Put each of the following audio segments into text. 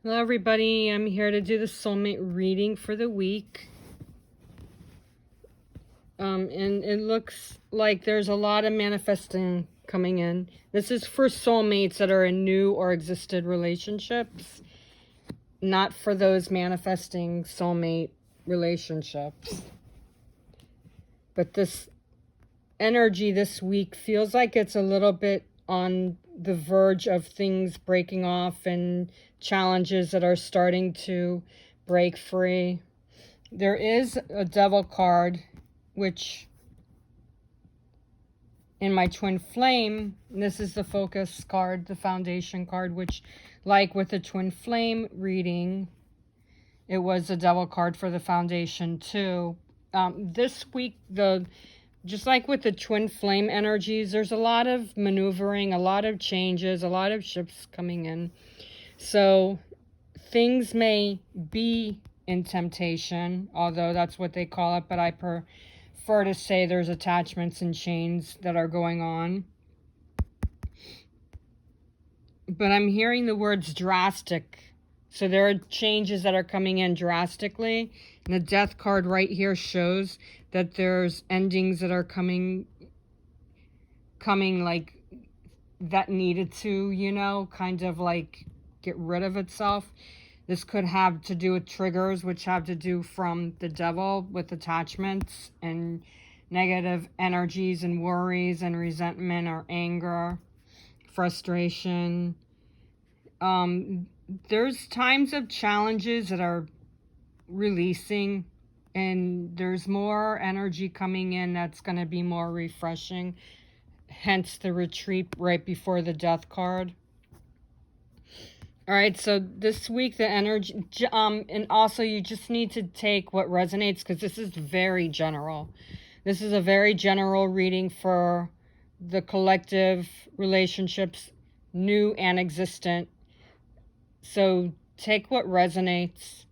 Hello, everybody. I'm here to do the soulmate reading for the week. And it looks like there's a lot of manifesting coming in. This is for soulmates that are in new or existed relationships, not for those manifesting soulmate relationships. But this energy this week feels like it's a little bit on the verge of things breaking off and challenges that are starting to break free. There is a devil card, which in my twin flame, this is the focus card, the foundation card, which like with the twin flame reading, it was a devil card for the foundation too. This week, just like with the twin flame energies, there's a lot of maneuvering, a lot of changes, a lot of shifts coming in. So things may be in temptation, although that's what they call it, but I prefer to say there's attachments and chains that are going on. But I'm hearing the words drastic. So there are changes that are coming in drastically. And the death card right here shows that there's endings that are coming like that needed to, kind of like get rid of itself. This could have to do with triggers, which have to do from the devil with attachments and negative energies and worries and resentment or anger, frustration. There's times of challenges that are releasing, and there's more energy coming in that's going to be more refreshing. Hence the retreat right before the death card. All right, so this week the energy, and also you just need to take what resonates, because this is very general. This is a very general reading for the collective relationships, new and existent. So take what resonates,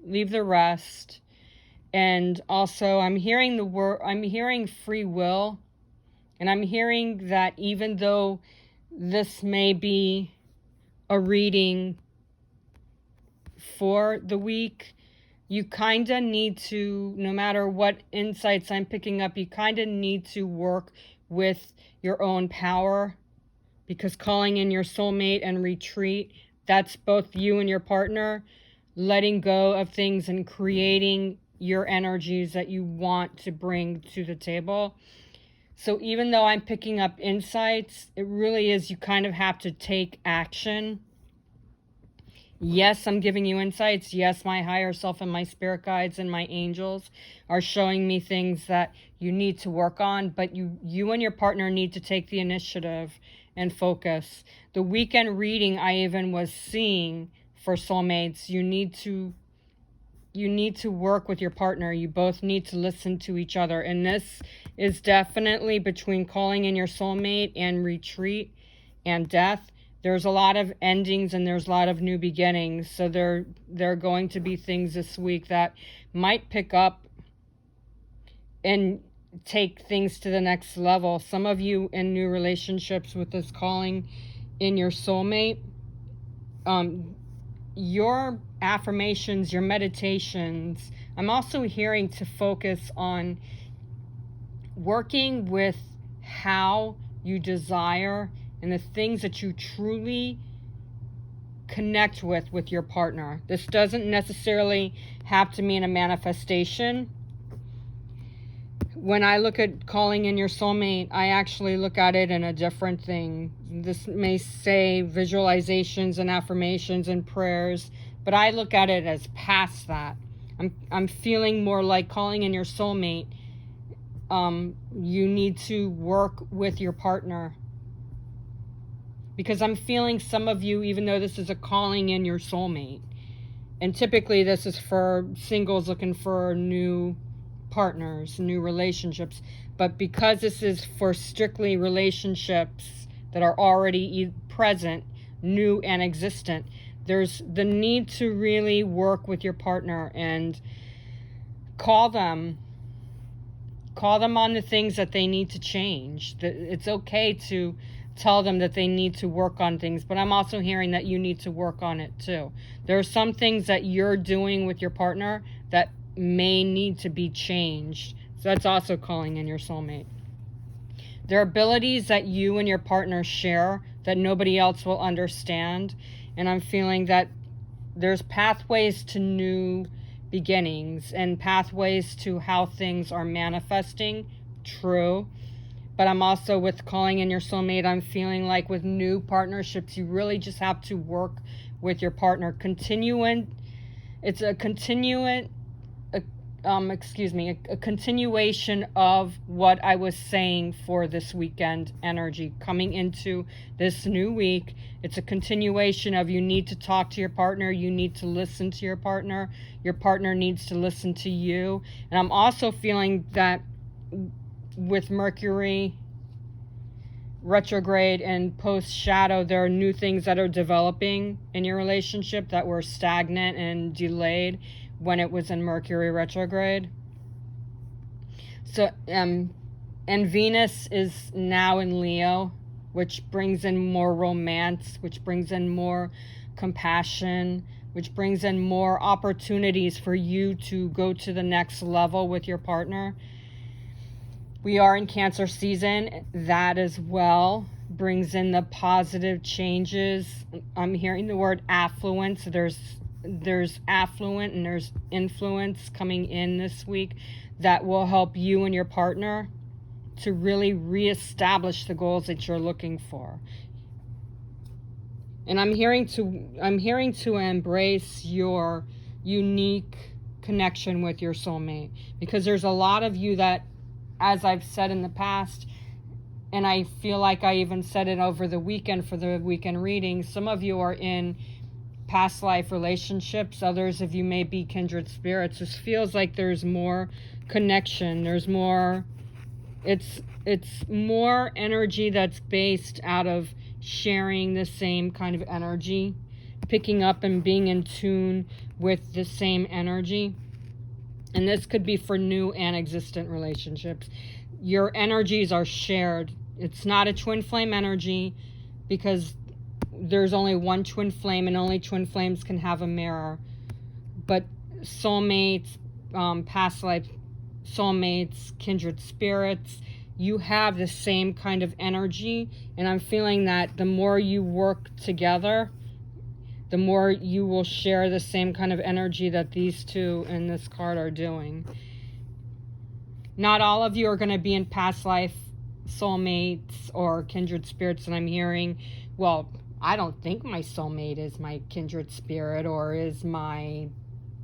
leave the rest. And also I'm hearing I'm hearing free will, and I'm hearing that even though this may be a reading for the week, you kind of need to, no matter what insights I'm picking up, you kind of need to work with your own power, because calling in your soulmate and retreat, that's both you and your partner letting go of things and creating your energies that you want to bring to the table. So even though I'm picking up insights, it really is, you kind of have to take action. Yes, I'm giving you insights. Yes, my higher self and my spirit guides and my angels are showing me things that you need to work on, but you and your partner need to take the initiative and focus. The weekend reading I even was seeing for soulmates, you need to work with your partner. You both need to listen to each other. And this is definitely between calling in your soulmate and retreat and death. There's a lot of endings and there's a lot of new beginnings. So there are going to be things this week that might pick up and take things to the next level. Some of you in new relationships with this calling in your soulmate, your affirmations, your meditations, I'm also hearing to focus on working with how you desire and the things that you truly connect with your partner. This doesn't necessarily have to mean a manifestation. When I look at calling in your soulmate, I actually look at it in a different thing. This may say visualizations and affirmations and prayers, but I look at it as past that. I'm feeling more like calling in your soulmate. You need to work with your partner, because I'm feeling some of you, even though this is a calling in your soulmate, and typically this is for singles looking for new partners, new relationships, but because this is for strictly relationships that are already present, new and existent, there's the need to really work with your partner and call them on the things that they need to change. It's okay to tell them that they need to work on things, but I'm also hearing that you need to work on it too. There are some things that you're doing with your partner that may need to be changed. So that's also calling in your soulmate. There are abilities that you and your partner share that nobody else will understand. And I'm feeling that there's pathways to new beginnings and pathways to how things are manifesting. True. But I'm also, with calling in your soulmate, I'm feeling like with new partnerships, you really just have to work with your partner. It's a continuation of what I was saying for this weekend energy coming into this new week. It's a continuation of, you need to talk to your partner, you need to listen to your partner needs to listen to you. And I'm also feeling that with Mercury retrograde and post shadow, there are new things that are developing in your relationship that were stagnant and delayed when it was in Mercury retrograde. So and Venus is now in Leo, which brings in more romance, which brings in more compassion, which brings in more opportunities for you to go to the next level with your partner. We are in Cancer season. That as well brings in the positive changes. I'm hearing the word affluence. There's affluent and there's influence coming in this week that will help you and your partner to really reestablish the goals that you're looking for. And I'm hearing to embrace your unique connection with your soulmate, because there's a lot of you that, as I've said in the past, and I feel like I even said it over the weekend for the weekend reading, some of you are in past life relationships. Others of you may be kindred spirits. This feels like there's more connection. There's more, it's more energy that's based out of sharing the same kind of energy, picking up and being in tune with the same energy. And this could be for new and existent relationships. Your energies are shared. It's not a twin flame energy, because there's only one twin flame and only twin flames can have a mirror. But soulmates, past life soulmates, kindred spirits, you have the same kind of energy. And I'm feeling that the more you work together, the more you will share the same kind of energy that these two in this card are doing. Not all of you are going to be in past life soulmates or kindred spirits. And I'm hearing, well, I don't think my soulmate is my kindred spirit or is my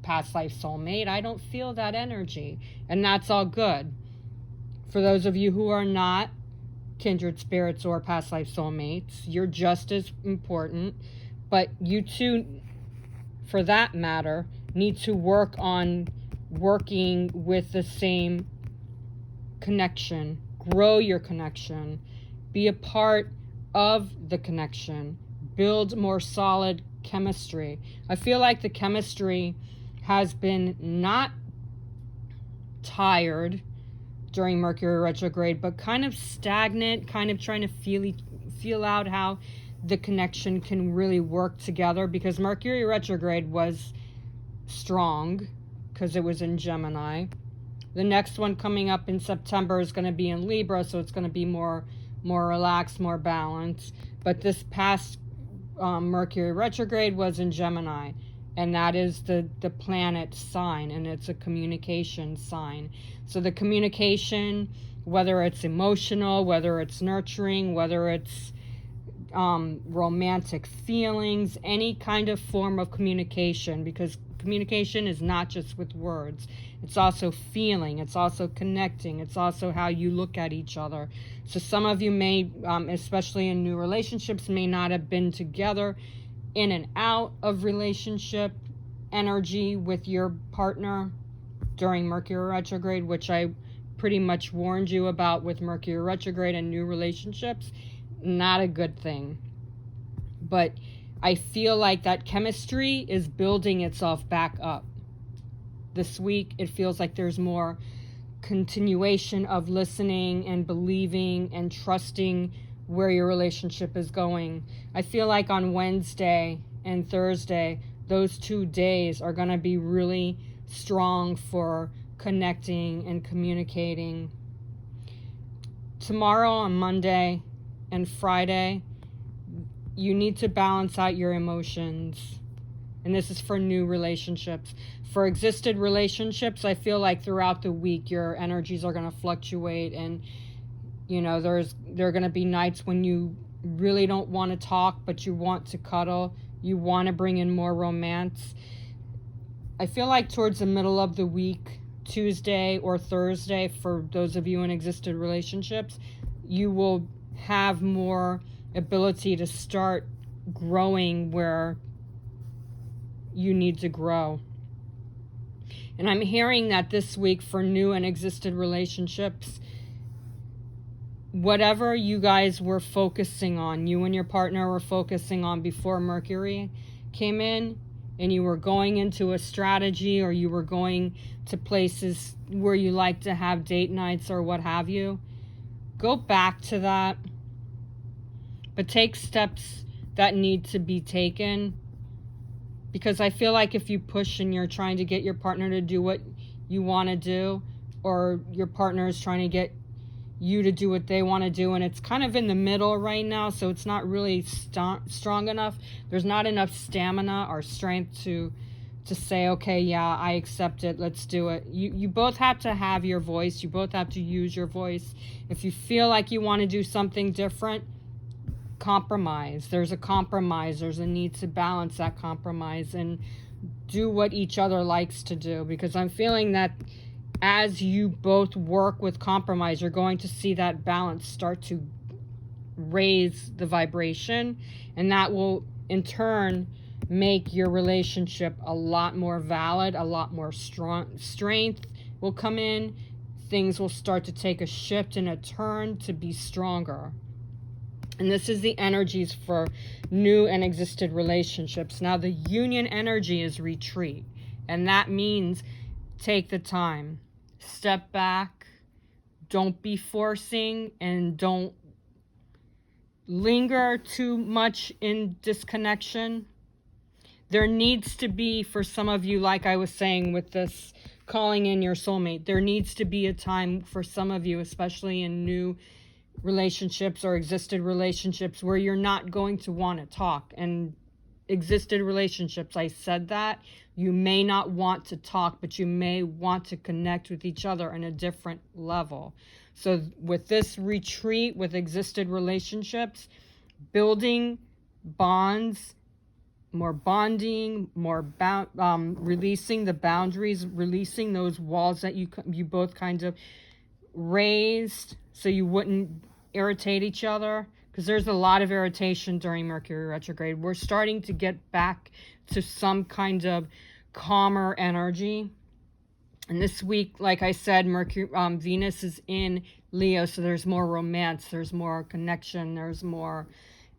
past life soulmate. I don't feel that energy. And that's all good. For those of you who are not kindred spirits or past life soulmates, you're just as important. But you two, for that matter, need to work on working with the same connection. Grow your connection. Be a part of the connection. Build more solid chemistry. I feel like the chemistry has been not tired during Mercury retrograde, but kind of stagnant, kind of trying to feel out how the connection can really work together, because Mercury retrograde was strong because it was in Gemini. The next one coming up in September is going to be in Libra, so it's going to be more relaxed, more balanced. But this past Mercury retrograde was in Gemini, and that is the planet sign, and it's a communication sign. So the communication, whether it's emotional, whether it's nurturing, whether it's romantic feelings, any kind of form of communication, because communication is not just with words. It's also feeling, it's also connecting, it's also how you look at each other. So some of you may, especially in new relationships, may not have been together in and out of relationship energy with your partner during Mercury retrograde, which I pretty much warned you about with Mercury retrograde and new relationships. Not a good thing. But I feel like that chemistry is building itself back up. This week, it feels like there's more continuation of listening and believing and trusting where your relationship is going. I feel like on Wednesday and Thursday, those 2 days are going to be really strong for connecting and communicating. Tomorrow, on Monday and Friday, you need to balance out your emotions. And this is for new relationships. For existed relationships, I feel like throughout the week your energies are going to fluctuate, and there are going to be nights when you really don't want to talk, but you want to cuddle. You want to bring in more romance. I feel like towards the middle of the week, Tuesday or Thursday, for those of you in existed relationships, you will have more ability to start growing where you need to grow. And I'm hearing that this week for new and existed relationships, whatever you guys were focusing on, you and your partner were focusing on before Mercury came in, and you were going into a strategy, or you were going to places where you like to have date nights or what have you, go back to that, but take steps that need to be taken. Because I feel like if you push and you're trying to get your partner to do what you want to do, or your partner is trying to get you to do what they want to do, and it's kind of in the middle right now, so it's not really strong enough. There's not enough stamina or strength to say, okay, yeah, I accept it, let's do it. You both have to have your voice. You both have to use your voice. If you feel like you want to do something different, compromise. There's a compromise. There's a need to balance that compromise and do what each other likes to do, because I'm feeling that as you both work with compromise, you're going to see that balance start to raise the vibration, and that will in turn make your relationship a lot more valid, a lot more strength will come in. Things will start to take a shift and a turn to be stronger. And this is the energies for new and existed relationships. Now, the union energy is retreat, and that means take the time. Step back, don't be forcing, and don't linger too much in disconnection. There needs to be, for some of you, like I was saying with this calling in your soulmate, there needs to be a time for some of you, especially in new relationships or existed relationships, where you're not going to want to talk. And existed relationships, I said that you may not want to talk, but you may want to connect with each other on a different level. So with this retreat, with existed relationships, building bonds, more bonding, more releasing the boundaries, releasing those walls that you both kind of raised so you wouldn't irritate each other, because there's a lot of irritation during Mercury retrograde. We're starting to get back to some kind of calmer energy. And this week, like I said, Venus is in Leo, so there's more romance, there's more connection, there's more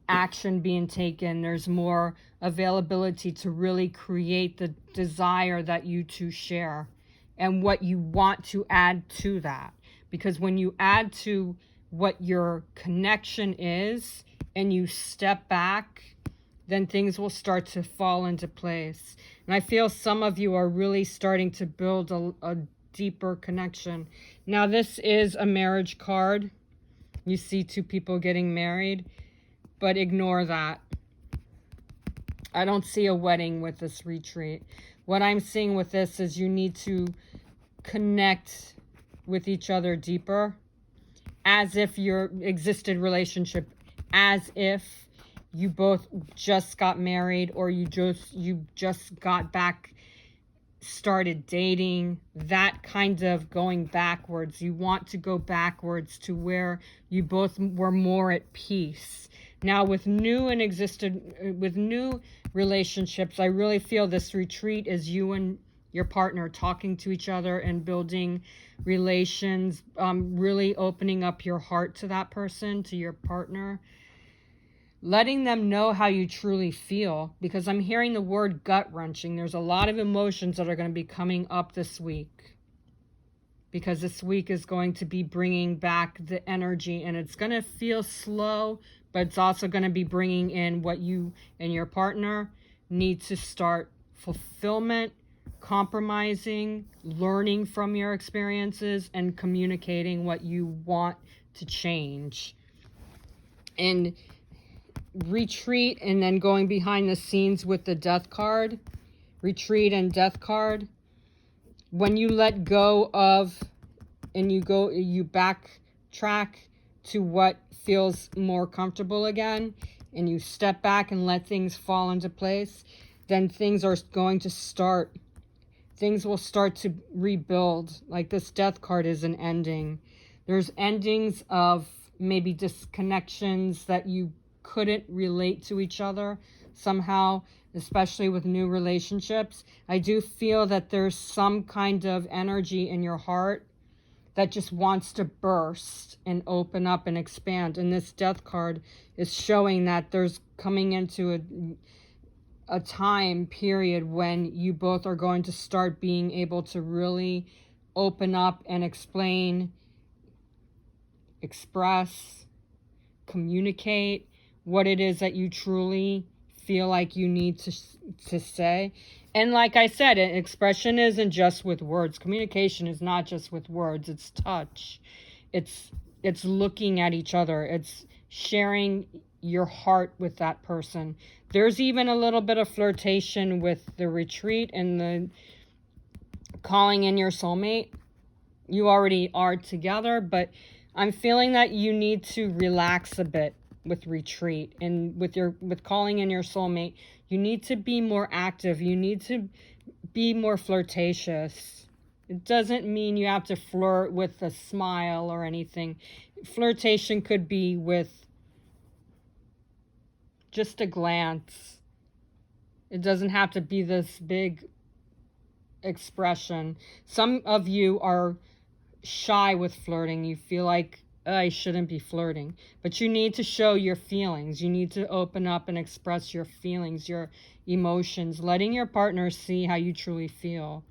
action being taken, there's more availability to really create the desire that you two share and what you want to add to that. Because when you add to what your connection is and you step back, then things will start to fall into place. And I feel some of you are really starting to build a deeper connection. Now, this is a marriage card. You see two people getting married, but ignore that. I don't see a wedding with this retreat. What I'm seeing with this is you need to connect with each other deeper, as if your existed relationship, as if you both just got married, or you just got back, started dating, that kind of going backwards. You want to go backwards to where you both were more at peace. Now, with new relationships, I really feel this retreat is you and your partner talking to each other and building relations, really opening up your heart to that person, to your partner, letting them know how you truly feel, because I'm hearing the word gut-wrenching. There's a lot of emotions that are going to be coming up this week because this week is going to be bringing back the energy, and it's going to feel slow, but it's also going to be bringing in what you and your partner need to start fulfillment, compromising, learning from your experiences, and communicating what you want to change. And retreat, and then going behind the scenes with the death card, retreat and death card. When you let go of and you backtrack to what feels more comfortable again, and you step back and let things fall into place, then things will start to rebuild. Like this death card is an ending. There's endings of maybe disconnections that you couldn't relate to each other somehow, especially with new relationships. I do feel that there's some kind of energy in your heart that just wants to burst and open up and expand. And this death card is showing that there's coming into a time period when you both are going to start being able to really open up and explain, express, communicate what it is that you truly feel like you need to say. And like I said, expression isn't just with words. Communication is not just with words. It's touch. It's looking at each other. It's sharing your heart with that person. There's even a little bit of flirtation with the retreat and the calling in your soulmate. You already are together, but I'm feeling that you need to relax a bit with retreat, and with calling in your soulmate. You need to be more active. You need to be more flirtatious. It doesn't mean you have to flirt with a smile or anything. Flirtation could be with just a glance. It doesn't have to be this big expression. Some of you are shy with flirting. You feel like, I shouldn't be flirting. But you need to show your feelings. You need to open up and express your feelings, your emotions, letting your partner see how you truly feel.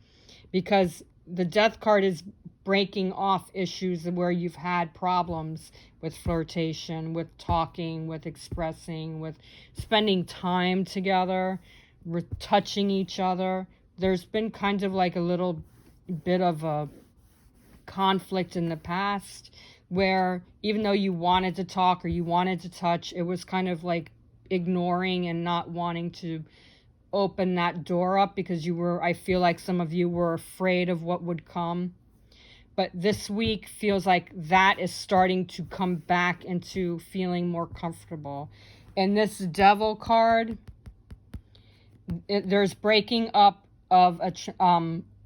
Because the death card is breaking off issues where you've had problems with flirtation, with talking, with expressing, with spending time together, with touching each other. There's been kind of like a little bit of a conflict in the past where even though you wanted to talk or you wanted to touch, it was kind of like ignoring and not wanting to open that door up because I feel like some of you were afraid of what would come. But this week feels like that is starting to come back into feeling more comfortable. And this Devil card, there's breaking up of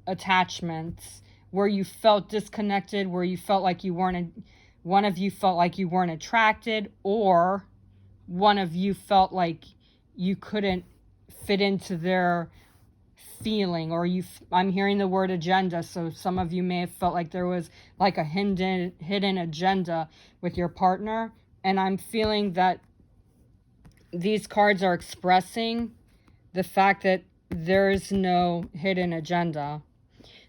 attachments where you felt disconnected, where you felt like one of you felt like you weren't attracted, or one of you felt like you couldn't fit into their feeling, or I'm hearing the word agenda, so some of you may have felt like there was like a hidden agenda with your partner. And I'm feeling that these cards are expressing the fact that there is no hidden agenda.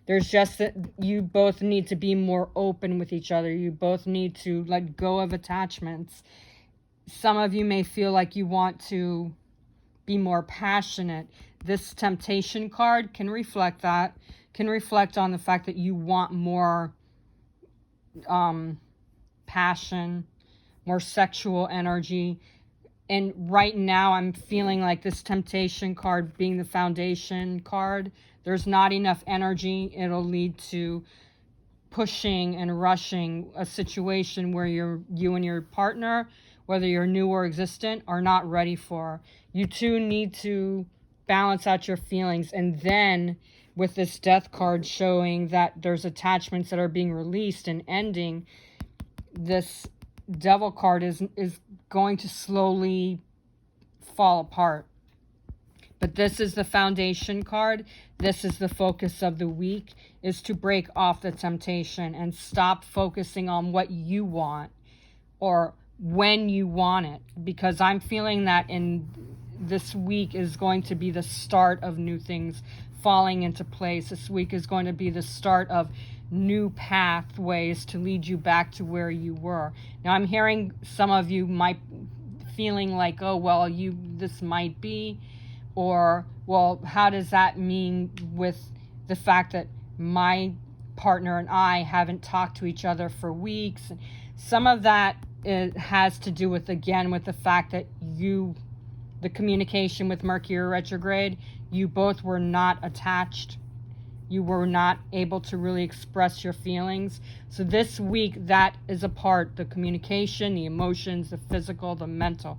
There's just that you both need to be more open with each other. You both need to let go of attachments. Some of you may feel like you want to be more passionate. This Temptation card can reflect that, can reflect on the fact that you want more passion, more sexual energy. And right now I'm feeling like this Temptation card being the Foundation card, there's not enough energy. It'll lead to pushing and rushing a situation where you and your partner, whether you're new or existent, are not ready for. You two need to balance out your feelings. And then with this Death card showing that there's attachments that are being released and ending, this Devil card is going to slowly fall apart. But this is the Foundation card. This is the focus of the week, is to break off the temptation and stop focusing on what you want or when you want it. Because I'm feeling that in this week is going to be the start of new things falling into place. This week is going to be the start of new pathways to lead you back to where you were. Now, I'm hearing some of you might feeling like, oh, well, this might be, or, well, how does that mean with the fact that my partner and I haven't talked to each other for weeks? Some of that has to do with, again, with the fact that the communication with Mercury retrograde, you both were not attached. You were not able to really express your feelings. So this week, that is a part, the communication, the emotions, the physical, the mental.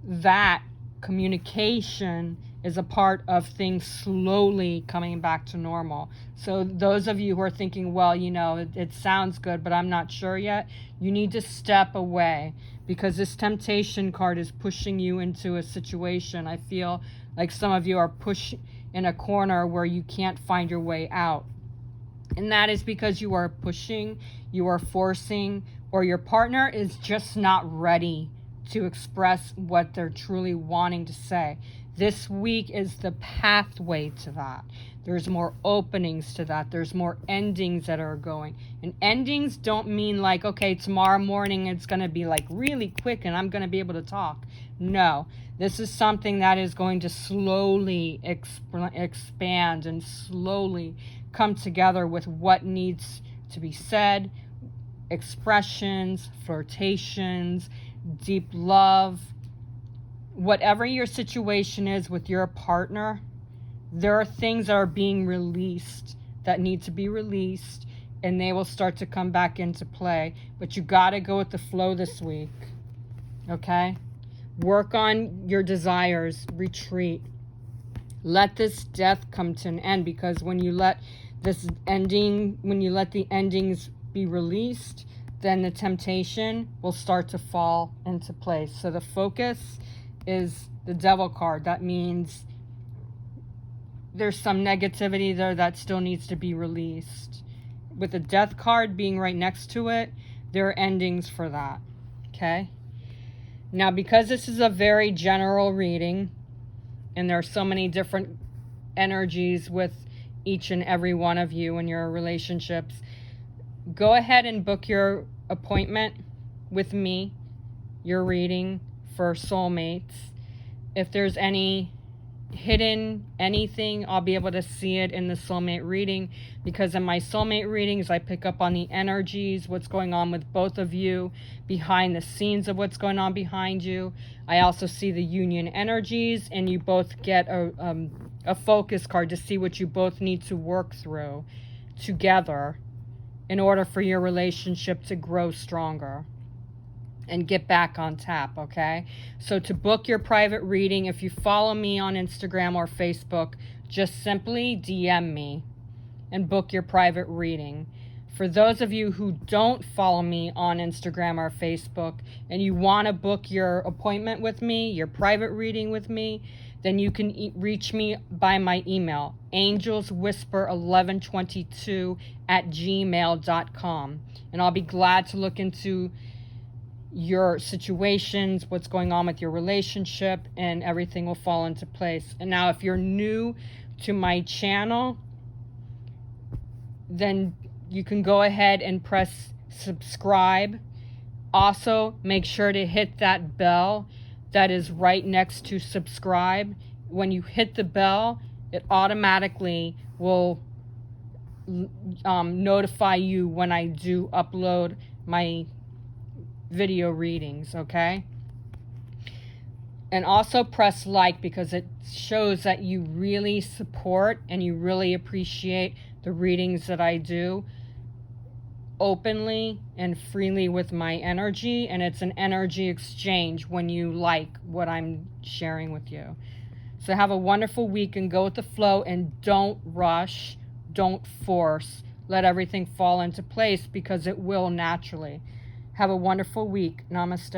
That communication is a part of things slowly coming back to normal. So those of you who are thinking, well, it sounds good, but I'm not sure yet, you need to step away, because this temptation card is pushing you into a situation. I feel like some of you are pushed in a corner where you can't find your way out. And that is because you are pushing, you are forcing, or your partner is just not ready to express what they're truly wanting to say. This week is the pathway to that. There's more openings to that. There's more endings that are going. And endings don't mean like, okay, tomorrow morning it's going to be like really quick and I'm going to be able to talk. No, this is something that is going to slowly expand and slowly come together with what needs to be said, expressions, flirtations, deep love. Whatever your situation is with your partner, there are things that are being released that need to be released, and they will start to come back into play. But you got to go with the flow this week, okay? Work on your desires, retreat. Let this death come to an end, because when you let the endings be released, then the temptation will start to fall into place. So the focus is the Devil card. That means there's some negativity there that still needs to be released. With the Death card being right next to it, there are endings for that, okay? Now, because this is a very general reading, and there are so many different energies with each and every one of you in your relationships, go ahead and book your appointment with me, your reading for soulmates. If there's any hidden anything, I'll be able to see it in the soulmate reading, because in my soulmate readings I pick up on the energies, what's going on with both of you, behind the scenes of what's going on behind you. I also see the union energies, and you both get a focus card to see what you both need to work through together in order for your relationship to grow stronger and get back on tap, okay? So to book your private reading, if you follow me on Instagram or Facebook, just simply DM me and book your private reading. For those of you who don't follow me on Instagram or Facebook and you want to book your appointment with me, your private reading with me, then you can reach me by my email, angelswhisper1122@gmail.com. And I'll be glad to look into your situations, what's going on with your relationship, and everything will fall into place. And now, if you're new to my channel, then you can go ahead and press subscribe. Also, make sure to hit that bell that is right next to subscribe. When you hit the bell, it automatically will notify you when I do upload my video readings, okay? And also press like, because it shows that you really support and you really appreciate the readings that I do openly and freely with my energy, and it's an energy exchange when you like what I'm sharing with you. So have a wonderful week and go with the flow, and don't rush, don't force, let everything fall into place, because it will naturally. Have a wonderful week. Namaste.